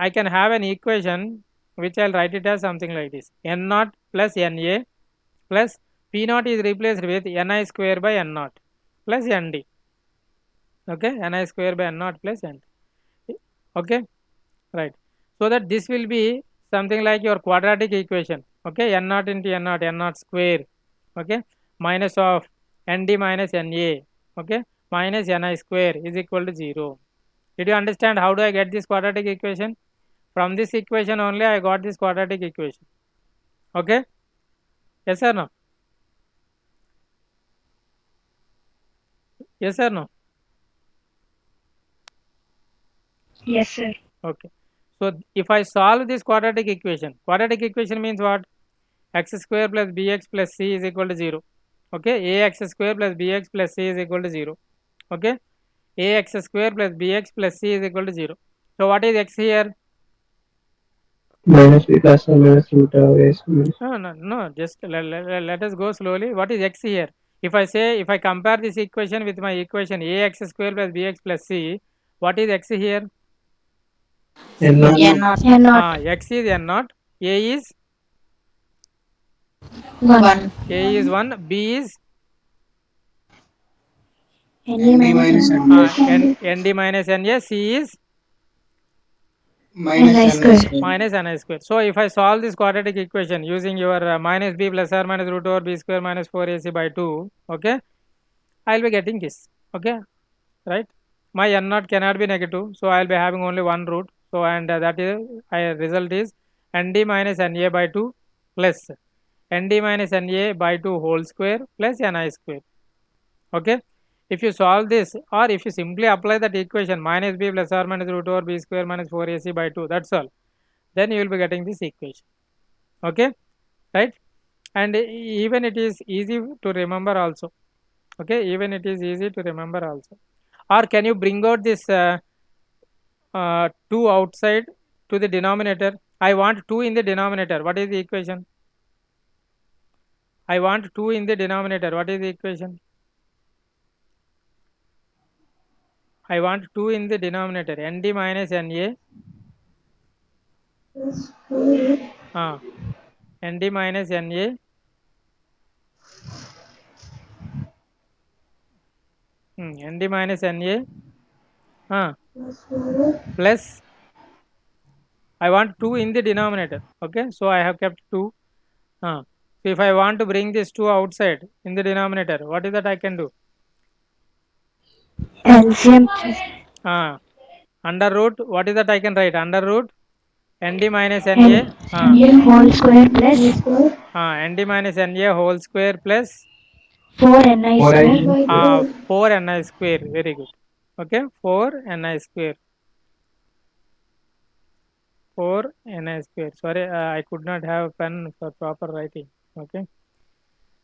can have an equation which I'll write it as something like this: N0 plus Na plus P0 is replaced with Ni square by N0 plus Nd. Okay, Ni square by N0 plus Nd. Okay, right. So that this will be something like your quadratic equation. Okay, N0 into N0, N0 square. Okay, minus of Nd minus Na. Okay, minus Ni square is equal to 0. Did you understand how do I get this quadratic equation? From this equation only I got this quadratic equation. Okay, yes or no? Yes or no? Yes, sir. Okay, so if I solve this quadratic equation means what? X square plus bx plus c is equal to 0. Okay, ax square plus bx plus c is equal to 0. Okay, ax square plus bx plus c is equal to 0. So what is x here? Minus b plus 1 minus root of a square. No, just let us go slowly. What is x here? If I compare this equation with my equation ax square plus bx plus c, what is x here? N0. N0. X is n0, a is 1. a is 1, b is Na Nd minus minus N. nd minus na, c is minus Ni N square. square. minus ni square. So if I solve this quadratic equation using your minus b plus or minus root over b square minus 4ac by 2, okay, I will be getting this. Okay, right? My n0 cannot be negative, so I will be having only one root. So and that is result is nd minus na by 2 plus nd minus na by 2 whole square plus ni square. Okay, if you solve this, or if you simply apply that equation minus b plus or minus root over b square minus 4ac by 2, that's all, then you will be getting this equation. Okay, right? And even it is easy to remember also. Okay, even it is easy to remember also. Or can you bring out this 2 outside to the denominator? I want 2 in the denominator. What is the equation? I want 2 in the denominator. What is the equation? I want 2 in the denominator. Nd minus Na. Nd minus Na. Nd minus Na. Plus. I want 2 in the denominator. Okay, so I have kept 2. So if I want to bring this 2 outside in the denominator, what is that I can do? LCM. Under root, what is that I can write? Under root Nd minus Na. Na whole square plus Nd minus Na whole square plus 4 Ni square. 4 Ni square. Very good. Okay, 4 Ni square. 4 Ni square. Sorry, I could not have pen for proper writing. Okay,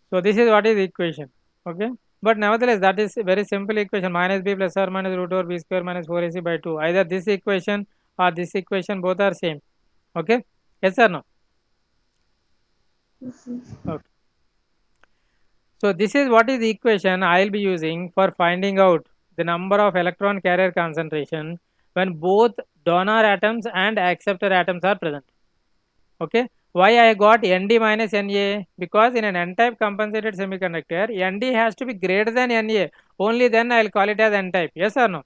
so this is what is the equation. Okay, but nevertheless that is a very simple equation: minus b plus or minus root over b square minus 4ac by 2. Either this equation or this equation, both are same. Okay, yes or no? Okay, so this is what is the equation I will be using for finding out the number of electron carrier concentration when both donor atoms and acceptor atoms are present. Okay, why I got Nd minus Na? Because in an n-type compensated semiconductor, Nd has to be greater than Na. Only then I will call it as n-type. Yes or no?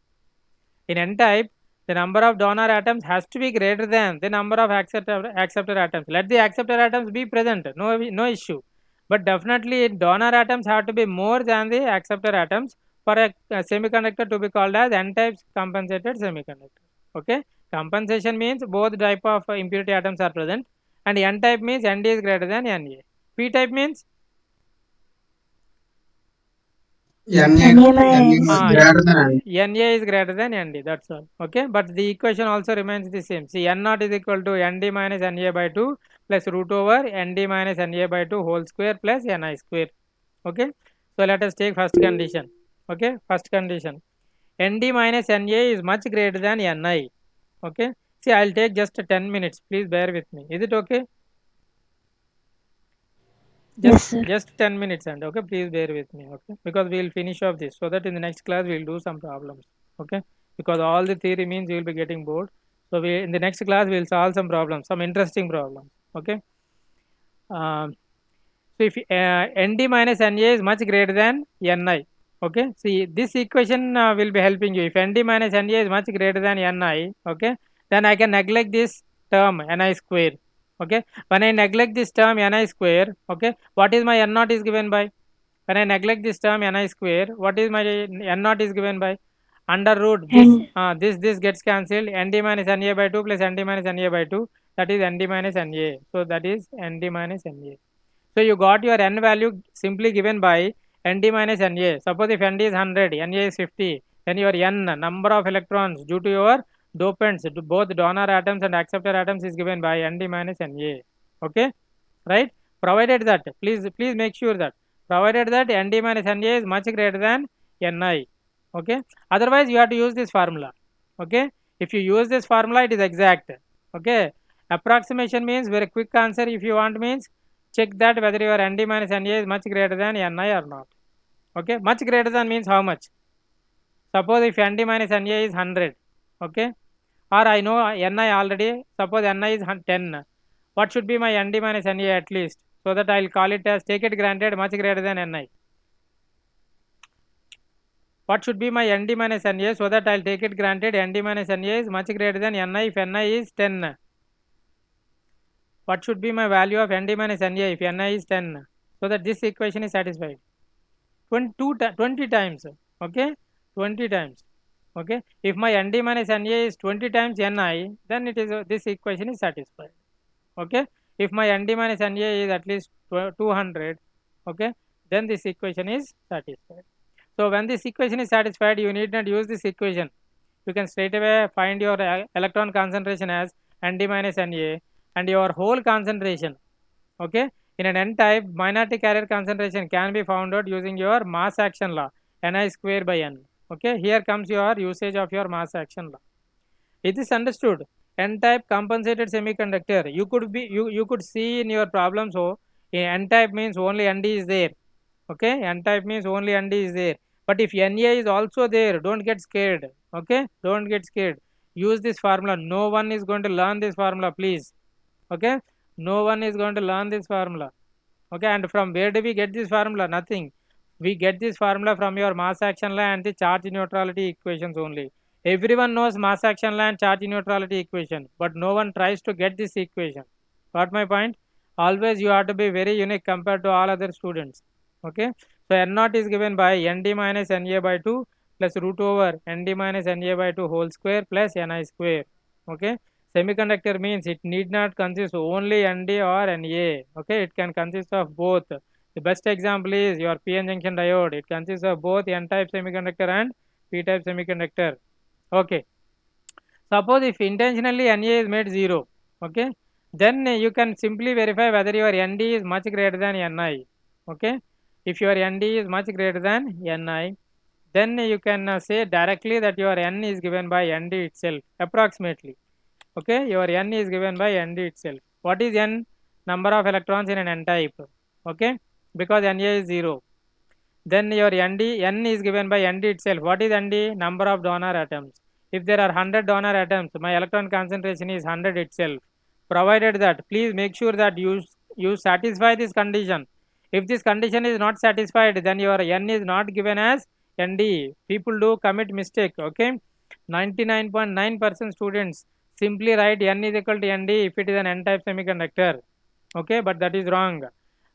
In n-type, the number of donor atoms has to be greater than the number of acceptor atoms. Let the acceptor atoms be present, no issue. But definitely donor atoms have to be more than the acceptor atoms for a semiconductor to be called as n-type compensated semiconductor. Okay, compensation means both type of impurity atoms are present, and N type means ND is greater than NA. P type means NA is greater than ND. NA is greater than ND, that's all. Okay, but the equation also remains the same. See, N naught is equal to ND minus NA by 2 plus root over ND minus NA by 2 whole square plus NI square. Okay, so let us take first condition. Okay, first condition, ND minus NA is much greater than NI. Okay, see, I'll take just 10 minutes, please bear with me. Is it okay? Yes, sir. Just 10 minutes, and okay, please bear with me. Okay, because we will finish off this, so that in the next class we will do some problems. Okay, because all the theory means you will be getting bored, so we in the next class we will solve some problems, some interesting problems. Okay, so if ND minus NA is much greater than NI. Okay, see, this equation will be helping you. If ND minus NA is much greater than NI, okay, then I can neglect this term NI square. Okay, when I neglect this term NI square, okay, what is my N naught is given by? When I neglect this term NI square, what is my N naught is given by? Under root this gets cancelled. ND minus NA by 2 plus ND minus NA by 2, that is ND minus NA. So that is ND minus NA. So you got your N value simply given by ND minus NA. Suppose if ND is 100, NA is 50, then your N number of electrons due to your dopants, both donor atoms and acceptor atoms, is given by ND minus NA. Okay, right? Provided that, please make sure that, provided that ND minus NA is much greater than NI. Okay, otherwise you have to use this formula. Okay, if you use this formula, it is exact. Okay, approximation means very quick answer. If you want means check that whether your ND minus NA is much greater than NI or not. Okay, much greater than means how much? Suppose if ND minus NA is 100, okay, or I know NI already, suppose NI is 10, what should be my ND minus NA at least, so that I will call it as, take it granted, much greater than NI. What should be my ND minus NA, so that I will take it granted ND minus NA is much greater than NI if NI is 10. What should be my value of ND minus NA if NI is 10, so that this equation is satisfied? 20 times. Okay, 20 times. Okay, if my ND minus NA is 20 times NI, then it is this equation is satisfied. Okay, if my ND minus NA is at least 200, okay, then this equation is satisfied. So when this equation is satisfied, you need not use this equation. You can straight away find your electron concentration as ND minus NA and your whole concentration. Okay, in an N type, minority carrier concentration can be found out using your mass action law, Ni square by N. Okay, here comes your usage of your mass action law. Is this understood? N type compensated semiconductor. You could see in your problem, so N type means only ND is there. Okay, N type means only ND is there. But if Na is also there, don't get scared. Okay, don't get scared. Use this formula. No one is going to learn this formula, please. Okay, no one is going to learn this formula. Okay, and from where do we get this formula? Nothing. We get this formula from your mass action law and the charge neutrality equations only. Everyone knows mass action law and charge neutrality equation, but no one tries to get this equation. Got my point? Always you have to be very unique compared to all other students. Okay, so N naught is given by ND minus NA by 2 plus root over ND minus NA by 2 whole square plus Ni square. Okay, semiconductor means it need not consist only ND or Na. Okay, it can consist of both. The best example is your PN junction diode. It consists of both N type semiconductor and P type semiconductor. Okay, suppose if intentionally Na is made 0, okay, then you can simply verify whether your ND is much greater than Ni. Okay, if your ND is much greater than Ni, then you can say directly that your N is given by ND itself, approximately. Okay, your N is given by ND itself. What is N? Number of electrons in an N type. Okay, because Na is 0. Then your N is given by ND itself. What is ND? Number of donor atoms. If there are 100 donor atoms, my electron concentration is 100 itself. Provided that, please make sure that you satisfy this condition. If this condition is not satisfied, then your N is not given as ND. People do commit mistake. Okay, 99.9% students simply write N is equal to ND if it is an N type semiconductor. Okay, but that is wrong.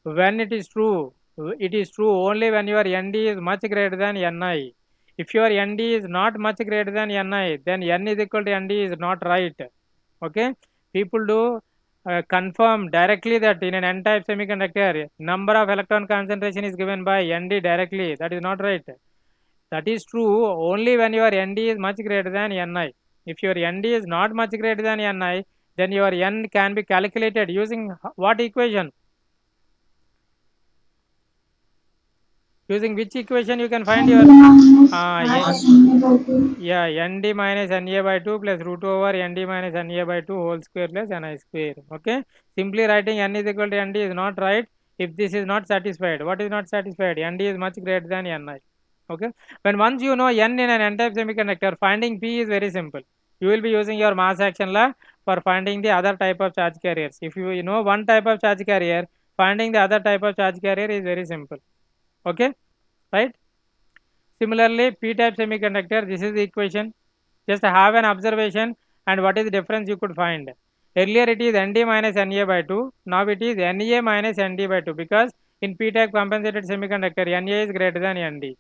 When it is true only when your ND is much greater than Ni. If your ND is not much greater than Ni, then N is equal to ND is not right. Okay, people do confirm directly that in an n-type semiconductor, number of electron concentration is given by Nd directly. That is not right. That is true only when your Nd is much greater than Ni. If your Nd is not much greater than Ni, then your N can be calculated using what equation? Using which equation you can find your yeah, Nd minus Na by 2 plus root over Nd minus Na by 2 whole square plus Ni square. Okay, simply writing N is equal to Nd is not right if this is not satisfied. What is not satisfied? Nd is much greater than Ni. Okay, when once you know N in an n-type semiconductor, finding P is very simple. You will be using your mass action law for finding the other type of charge carriers. If you know one type of charge carrier, finding the other type of charge carrier is very simple. Okay, right? Similarly, p-type semiconductor, this is the equation. Just have an observation and what is the difference you could find. Earlier it is Nd minus Na by 2, now it is Na minus Nd by 2 because in p-type compensated semiconductor Na is greater than Nd.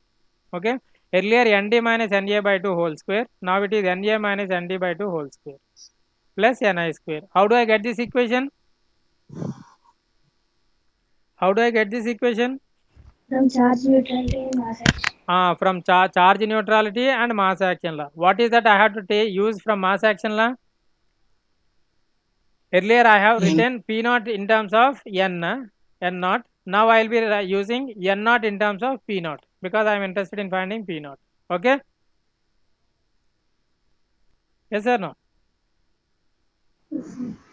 Okay, earlier Nd minus Na by 2 whole square, now it is Na minus Nd by 2 whole square plus Ni square. How do I get this equation? How do I get this equation? From charge neutrality and mass action. From charge neutrality and mass action law. What is that I have to use from mass action law? Earlier I have written P naught in terms of N naught. Now I will be using N naught in terms of P naught because I am interested in finding P naught. Okay? Yes or no?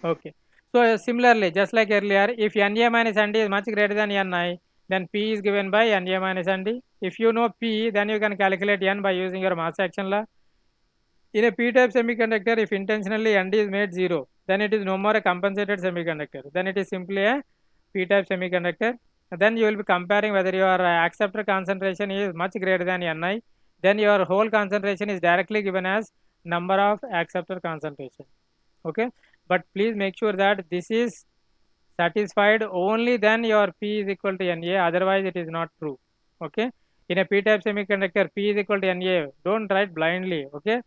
Okay. So similarly, just like earlier, if Na minus Nd is much greater than Ni, then P is given by Na minus Nd. If you know P, then you can calculate N by using your mass action law. In a p-type semiconductor, if intentionally Nd is made 0, then it is no more a compensated semiconductor. Then it is simply a p-type semiconductor. Then you will be comparing whether your acceptor concentration is much greater than Ni. Then your whole concentration is directly given as number of acceptor concentration. Okay, but please make sure that this is satisfied only then your P is equal to Na, otherwise it is not true. Okay, in a p-type semiconductor P is equal to Na, don't write blindly. Okay,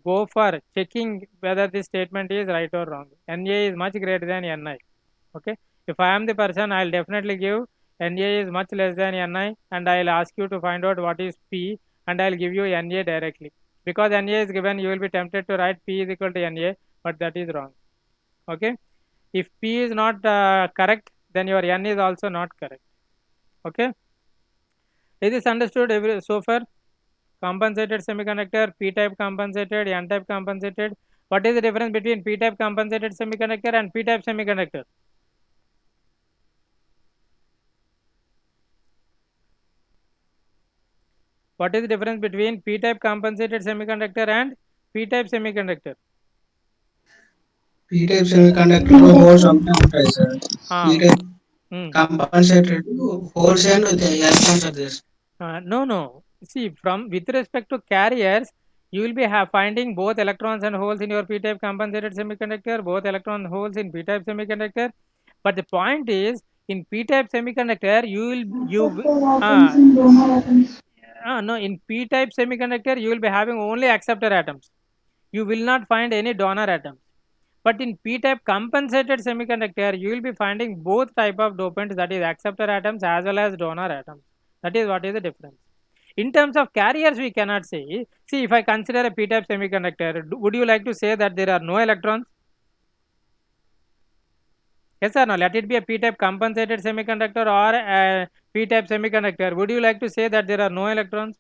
go for checking whether this statement is right or wrong. Na is much greater than Ni. Okay, if I am the person, I will definitely give Na is much less than Ni and I will ask you to find out what is P and I will give you Na directly. Because Na is given, you will be tempted to write P is equal to Na, but that is wrong. Okay, if P is not correct, then your N is also not correct. Okay, is this understood so far? Compensated semiconductor, p-type compensated, n-type compensated. What is the difference between p-type compensated semiconductor and p-type semiconductor? What is the difference between p-type compensated semiconductor and p-type semiconductor? p-type semiconductor holes ఉంటాయి sir. p-type compensated holes and electrons are there. No. See, with respect to carriers, you will be finding both electrons and holes in your p-type compensated semiconductor, both electron holes in p-type semiconductor. But the point is, in p-type semiconductor, no, in p-type semiconductor, you will be having only acceptor atoms. You will not find any donor atoms. But in p-type compensated semiconductor, you will be finding both type of dopants, that is acceptor atoms as well as donor atoms. That is what is the difference. In terms of carriers, we cannot say. See, if I consider a p-type semiconductor, would you like to say that there are no electrons? Yes or no? Let it be a p-type compensated semiconductor or a p-type semiconductor. Would you like to say that there are no electrons?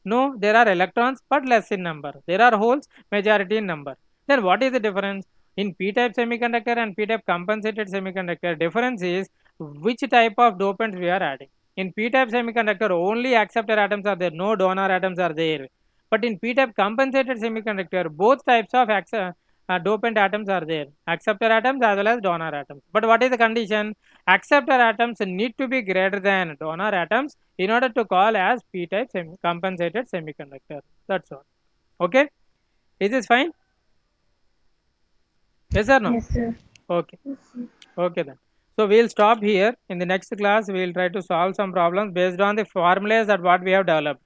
No, there are electrons but less in number. There are holes, majority in number. Then what is the difference? In p-type semiconductor and p-type compensated semiconductor, difference is which type of dopants we are adding. In p-type semiconductor, only acceptor atoms are there, no donor atoms are there. But in p-type compensated semiconductor, both types of dopant atoms are there, acceptor atoms as well as donor atoms. But what is the condition? Acceptor atoms need to be greater than donor atoms in order to call as p-type compensated semiconductor. That's all. Okay, is this fine? Yes or no? Yes, sir. Okay. Okay then. So we will stop here. In the next class, we will try to solve some problems based on the formulas that what we have developed.